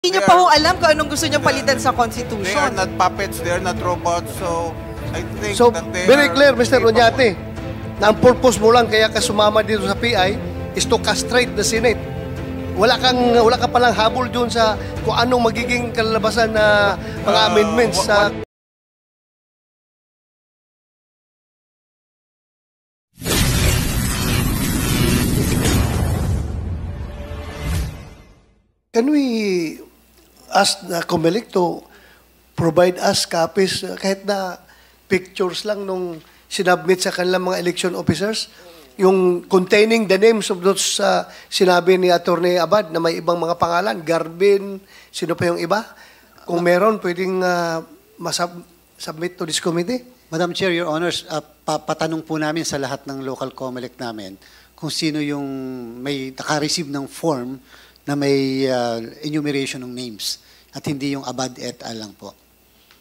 Hindi niyo pa ho alam kung anong gusto niyong palitan sa They are Constitution. not puppets, they are not robots, so I think So, that they very are clear, Mr. capable. Oñate, na ang purpose mo lang kaya ka sumama dito sa PI is to castrate the Senate. Wala ka palang habol doon sa kung anong magiging kalalabasan na mga amendments sa... Can we ask the COMELEC to provide us copies, kahit na pictures lang nung sinabmit sa kanilang mga election officers, yung containing the names of those sinabi ni Attorney Abad na may ibang mga pangalan, Garbin, sino pa yung iba? Kung meron, pwedeng submit to this committee? Madam Chair, Your Honors, patanong po namin sa lahat ng local COMELEC namin kung sino yung may naka-receive ng form na may enumeration ng names at hindi yung Abad et al. Lang po.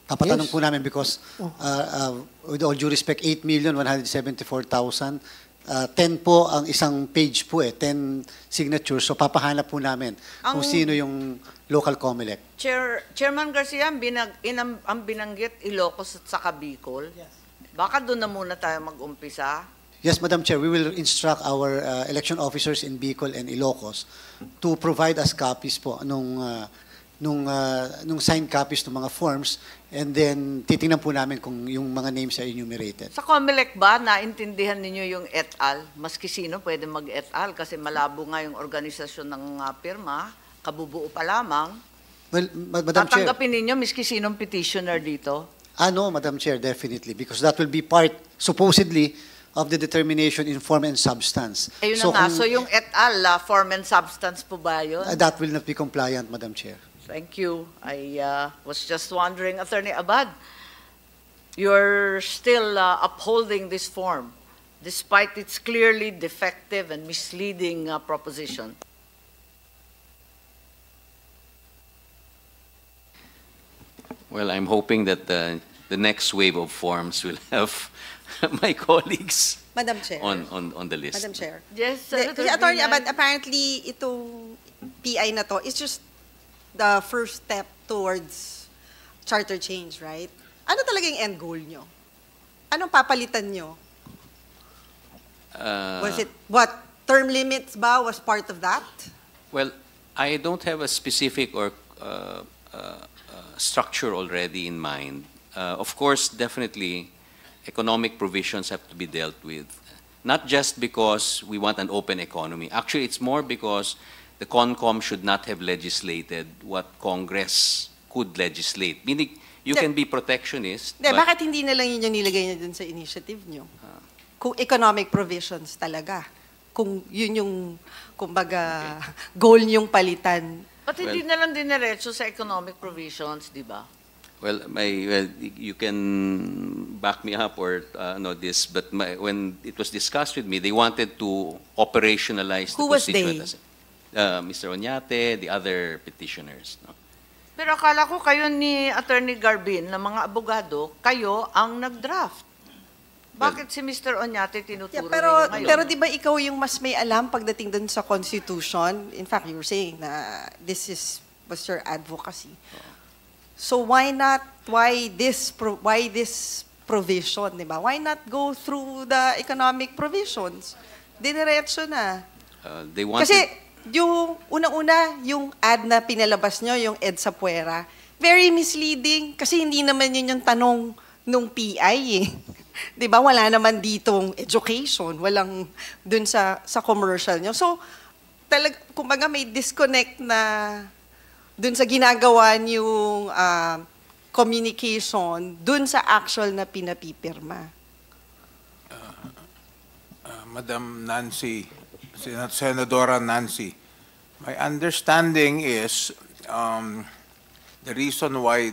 Papatanong Yes. po namin because with all due respect, 8,174,000, 10 po ang isang page po 10 signatures. So papahanap po namin kung sino yung local COMELEC. Chairman Garcia, ang binanggit Ilocos at saka Bicol. Yes. Baka doon na muna tayo mag-umpisa. Yes, Madam Chair, we will instruct our election officers in Bicol and Ilocos to provide us copies po nung signed copies ng mga forms, and then titingnan po namin kung yung mga names ay enumerated. Sa COMELEC ba, naintindihan ninyo yung et al? Maski sino pwede mag-et al kasi malabo nga yung organisasyon ng pirma, kabubuo pa lamang. Well, Madam Chair. Tatanggapin ninyo miski sinong petitioner dito? No, Madam Chair, definitely, because that will be part, supposedly, of the determination in form and substance. Ayun na nga, so yung et al, form and substance po ba yun? That will not be compliant, Madam Chair. Thank you. I was just wondering, Attorney Abad, you're still upholding this form despite its clearly defective and misleading proposition. Well, I'm hoping that the next wave of forms will have my colleagues Madam Chair. on the list. Madam Chair. Yes, Kasi Attorney Abad, apparently itong PI na to is just the first step towards charter change, right? Ano talaga yung end goal nyo? Anong papalitan nyo? Was it, what, term limits ba was part of that? Well, I don't have a specific or structure already in mind. Of course, definitely, economic provisions have to be dealt with. Not just because we want an open economy. Actually, it's more because the CONCOM should not have legislated what Congress could legislate. Meaning, you can be protectionist. De, but bakit hindi na lang yun yung nilagay niya dun sa initiative nyo? Kung economic provisions talaga. Kung yun yung, kumbaga, goal niyong palitan. But hindi na lang dinerecho sa economic provisions, di ba? Well, you can back me up or know this, but when it was discussed with me, they wanted to operationalize Who the was they? Mr. Oñate, the other petitioners. No? Pero akala ko kayo ni Attorney Garbin, na mga abogado, kayo ang nag-draft. Bakit si Mr. Oñate tinuturo pero ninyo ngayon? pero di ba ikaw yung mas may alam pagdating dun sa Constitution? In fact, you were saying na was your advocacy. So why this provision, di ba? Why not go through the economic provisions? Dineretso na. They wanted, Kasi yung unang-una, yung ad na pinalabas nyo, yung EDSA Puera, very misleading kasi hindi naman yun yung tanong nung PI eh. 'Di ba? Wala naman ditong education, walang dun sa commercial nyo. So, kumbaga may disconnect na dun sa ginagawa niyong communication, dun sa actual na pinapipirma. Madam Nancy, Senadora Nancy, my understanding is the reason why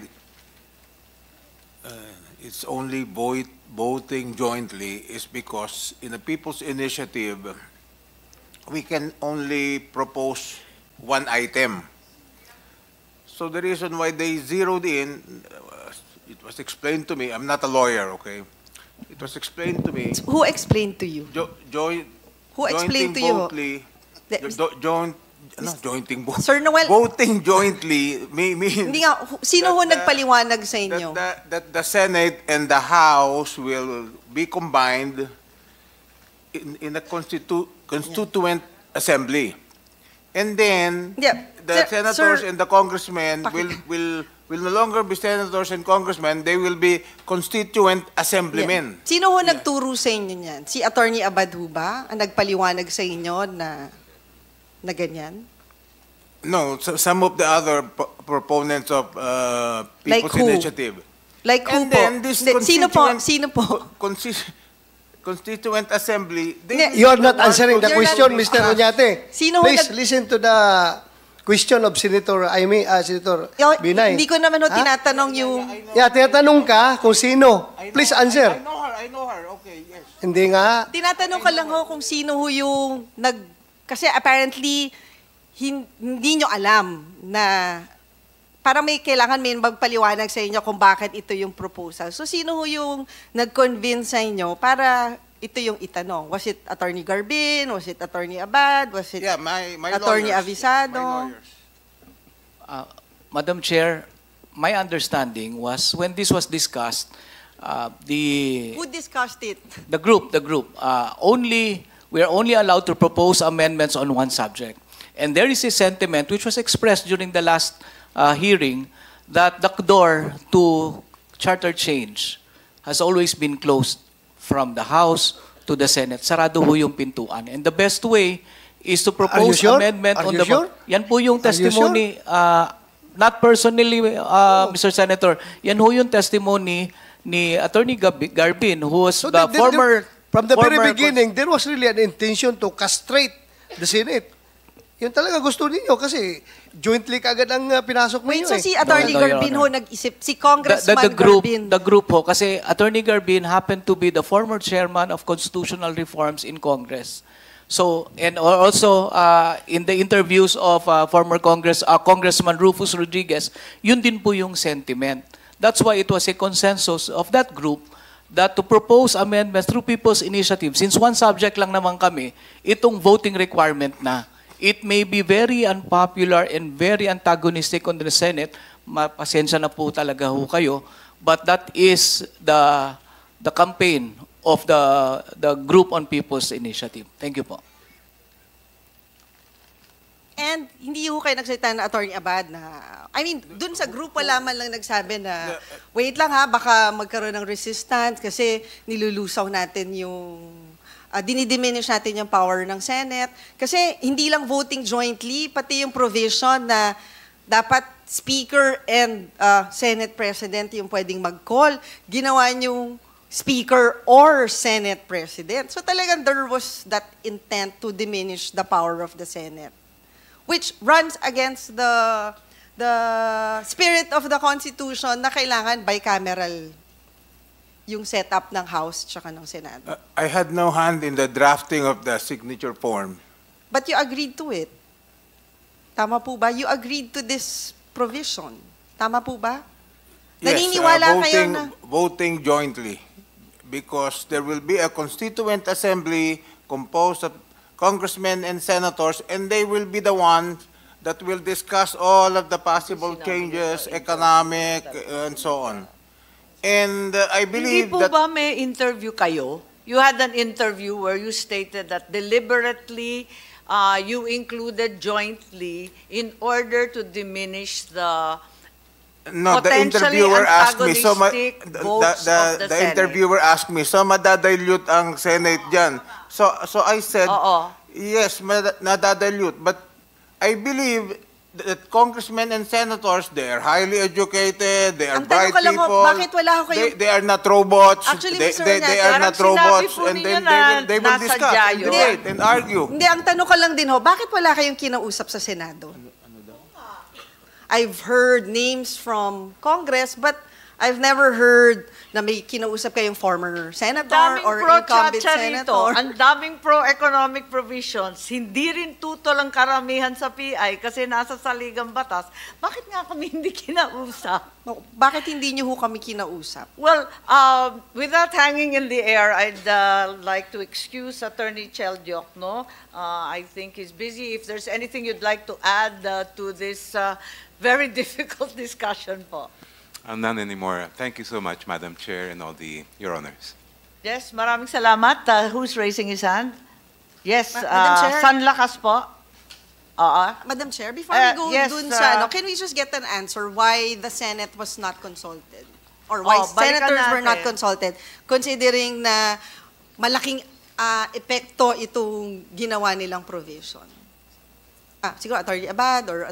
it's only voting jointly is because in the People's Initiative, we can only propose one item. So the reason why they zeroed in, it was explained to me, I'm not a lawyer, okay? It was explained to me. Who explained to you? Who explained to you? Sir Noel- voting jointly means Hindi nga, sino ho that the- nagpaliwanag sa inyo? that the Senate and the House will be combined in a constituent assembly. And then Yeah, the sir- senators sir- and the congressmen Paki- will no longer be senators and congressmen, they will be constituent assemblymen. Sino ho nagturo sa inyo niyan? Si Attorney Abad ho ba ang nagpaliwanag sa inyo na ganyan? No, so some of the other proponents of Like People's who? Initiative. Like who And po? then this Hindi, Sino po? constituent- Sino po? Constituent assembly. Hindi. You are not answering the You're question, not- Mr. Oñate. Sino ho Please nag- listen to the question of Senator Senator Binay. Hindi ko naman ho Ha? tinatanong yung... Yeah, tinatanong ka kung sino. Please answer. I know her. Okay, yes. Hindi nga. Tinatanong ka lang ho kung sino ho yung Kasi apparently, hindi nyo alam na para may kailangan may magpaliwanag sa inyo kung bakit ito yung proposal. So, sino ho yung nag-convince sa inyo para ito yung itanong? Was it Attorney Garbin? Was it Attorney Abad? Was it Yeah, my Attorney lawyers. Avisado? My lawyers. Madam Chair, my understanding was when this was discussed, Who discussed it? the group, we are only allowed to propose amendments on one subject. And there is a sentiment which was expressed during the last hearing that the door to charter change has always been closed from the House to the Senate. Sarado ho yung pintuan. And the best way is to propose sure? amendment Are on you the... sure? Yan po yung Are you testimony, not personally, Mr. Senator, yan ho yung testimony ni Attorney Garbin, who was So the former... from the very former- beginning, there was really an intention to castrate the Senate. Yun talaga gusto ninyo kasi jointly kagad ang pinasok Wait, ninyo so eh. si Attorney No, Your Garbin Honor. ho nag-isip, si Congressman Garbin. The group ho, kasi Attorney Garbin happened to be the former chairman of constitutional reforms in Congress. So, and also in the interviews of former Congressman Rufus Rodriguez, yun din po yung sentiment. That's why it was a consensus of that group that to propose amendments through People's Initiative, since one subject lang naman kami, itong voting requirement na. It may be very unpopular and very antagonistic on the Senate. Pasensya na po talaga ho kayo. But that is the campaign of the group on People's Initiative. Thank you po. And hindi ho kayo nagsalita na Attorney Abad na, I mean, dun sa group wala man lang nagsabi na, wait lang ha, baka magkaroon ng resistance kasi nilulusaw natin yung, dinidiminish natin yung power ng Senate. Kasi hindi lang voting jointly, pati yung provision na dapat Speaker and Senate President yung pwedeng mag-call. Ginawa yung Speaker or Senate President. So talagang there was that intent to diminish the power of the Senate, which runs against the spirit of the Constitution na kailangan bicameral yung setup ng House tsaka ng Senado. I had no hand in the drafting of the signature form. But you agreed to it. Tama po ba? You agreed to this provision. Tama po ba? Naniniwala kayo na... Voting jointly because there will be a constituent assembly composed of congressmen and senators and they will be the ones that will discuss all of the possible changes, economic, and so on. And I Hindi believe po that... ba may interview kayo? You had an interview where you stated that deliberately you included jointly in order to diminish the No, the potentially interviewer asked me, antagonistic votes of the the Senate. interviewer asked me, so madadilute ang Senate dyan. So I said, Oo. yes, nadadilute. But I believe that congressmen and senators, they are highly educated, they are Ang tanong bright ko lang ho, people. bakit wala ho kayong- They are not robots. Actually, they, Mr. they, Oñate, they are parang not robots. sinabi po And ninyo then na they will nasadya discuss and yun. debate and argue. Hindi, ang tanong ko lang din ho, bakit wala kayong kinausap sa Senado? I've heard names from Congress, but I've never heard na may kinausap kayong former senator Daming or incumbent pro-chacha rito. senator. Ang daming pro-economic provisions. Hindi rin tutol ang karamihan sa PI kasi nasa saligang batas. Bakit nga kami hindi kinausap? No, bakit hindi niyo ho kami kinausap? Well, without hanging in the air, I'd like to excuse Attorney Chel Diokno. I think he's busy. If there's anything you'd like to add to this very difficult discussion po. None anymore. Thank you so much, Madam Chair and Your Honors. Yes, maraming salamat. Who's raising his hand? Yes, Madam Chair. San Lakas po. Madam Chair, before we go yes, dun sa, can we just get an answer why the Senate was not consulted? Or why balikan senators were not natin. consulted? Considering na malaking epekto itong ginawa nilang provision. Siguro Attorney Abad or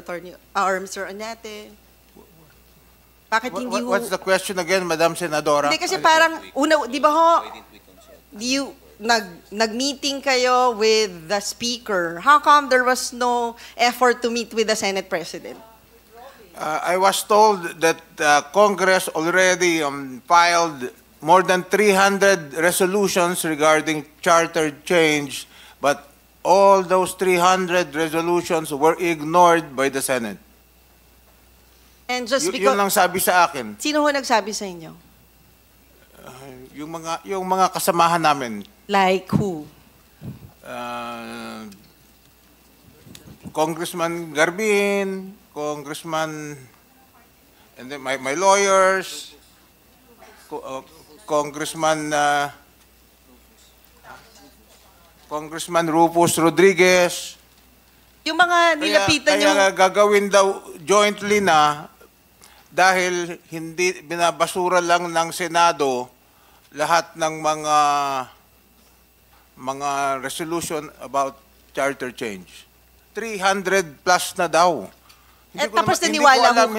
Mr. Oñate. Bakit hindi ho? What's the question again, Madam Senadora? Hindi kasi parang, di ba ho, nag-meeting kayo with the speaker. How come there was no effort to meet with the Senate President? I was told that Congress already filed more than 300 resolutions regarding charter change, but all those 300 resolutions were ignored by the Senate. And just Yun because, lang sabi sa akin. sino ho nagsabi sa inyo? Yung mga kasamahan namin, Like who? Congressman Garbin, Congressman, and then my lawyers, Congressman Rufus Rodriguez. Yung mga nilapitan nyo, Kaya gagawin daw jointly na dahil hindi binabasura lang ng Senado lahat ng mga resolution about charter change. 300 plus na daw. tapos hindi ko alam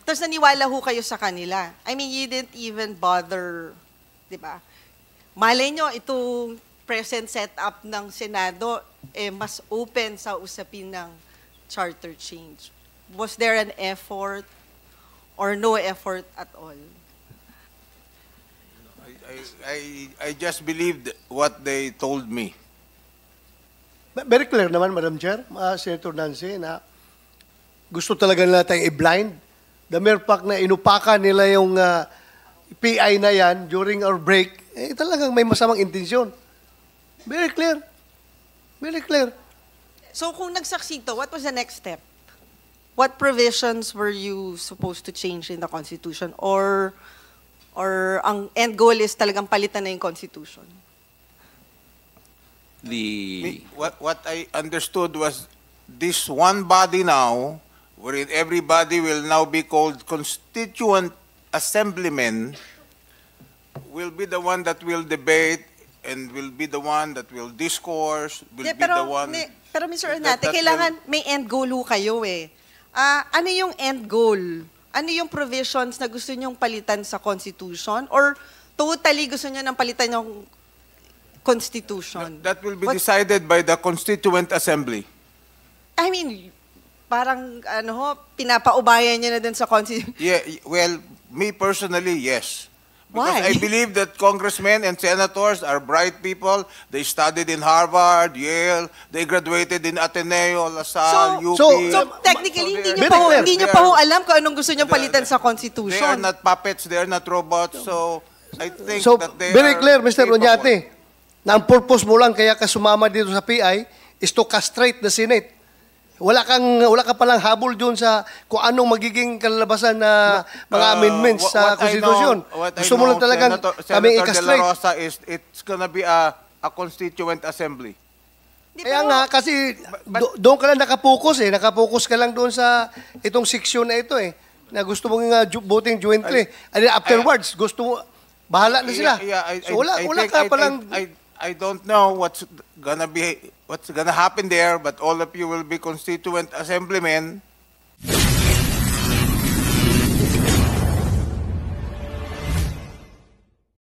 tapos naniwala ho kayo sa kanila. I mean, you didn't even bother, di ba? Malay nyo, itong present setup ng Senado, mas open sa usapin ng charter change. Was there an effort or no effort at all? I just believed what they told me. Very clear naman, Madam Chair, Senator Nancy, na gusto talaga nila tayong i-blind. The mere fact na inupakan nila yung PI na yan during our break, talagang may masamang intensyon. Very clear. Very clear. So kung nagsucceed to, what was the next step? What provisions were you supposed to change in the Constitution? Or ang end goal is talagang palitan na yung Constitution? What I understood was this one body now, wherein everybody will now be called constituent assemblymen, will be the one that will debate and will be the one that will discourse, will be the one... Pero Mr. that Oñate, kailangan may end goal ho kayo eh. Ano yung end goal? Ano yung provisions na gusto nyong palitan sa Constitution? Or totally gusto nyo nang palitan yung Constitution? That will be decided by the Constituent Assembly. I mean, parang pinapaubayan nyo na dun sa Constitution. Yeah, well, me personally, yes. Because Why? I believe that congressmen and senators are bright people. They studied in Harvard, Yale. They graduated in Ateneo, LaSalle, UP. So technically, hindi Very nyo clear. pa ho alam kung anong gusto nyong palitan sa They are Constitution. not puppets. They are not robots. So I think So, that they very are clear, Mr. capable. Oñate, na ang purpose mo lang kaya ka sumama dito sa PI is to castrate the Senate. Wala ka palang habol doon sa kung anong magiging kalalabasan na mga amendments sa Constitution. Gusto mo lang talagang kami Senator De La i-castrate. Rosa is it's gonna be a constituent assembly. Kaya nga, kasi doon ka lang nakapokus eh. Nakapokus ka lang doon sa itong section na ito eh. Na gusto mong voting jointly. And then afterwards, gusto mo, bahala na sila. So wala ka palang... I don't know what's gonna happen there, but all of you will be constituent assemblymen